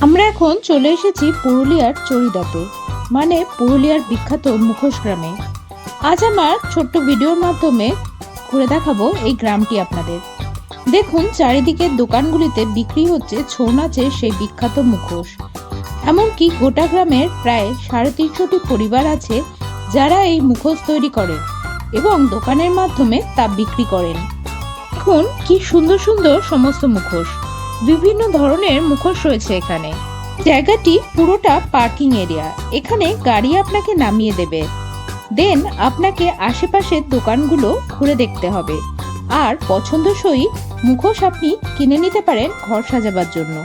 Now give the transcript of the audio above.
আমরা এখন চলে এসেছি পুরুলিয়ার চড়িদাতে, মানে পুরুলিয়ার বিখ্যাত মুখোশ গ্রামে। আজ আমার ছোট্ট ভিডিওর মাধ্যমে ঘুরে দেখাবো এই গ্রামটি আপনাদের। দেখুন, চারিদিকে দোকানগুলিতে বিক্রি হচ্ছে ছৌ নাচের সেই বিখ্যাত মুখোশ। এমনকি গোটা গ্রামের প্রায় 350টি পরিবার আছে যারা এই মুখোশ তৈরি করেন এবং দোকানের মাধ্যমে তা বিক্রি করেন। দেখুন কি সুন্দর সুন্দর সমস্ত মুখোশ, বিভিন্ন ধরনের মুখোশ রয়েছে এখানে। জায়গাটি পুরোটা পার্কিং এরিয়া, এখানে গাড়ি আপনাকে নামিয়ে দেবে, দেন আপনাকে আশেপাশের দোকানগুলো ঘুরে দেখতে হবে আর পছন্দসই মুখোশ আপনি কিনে নিতে পারেন ঘর সাজাবার জন্য।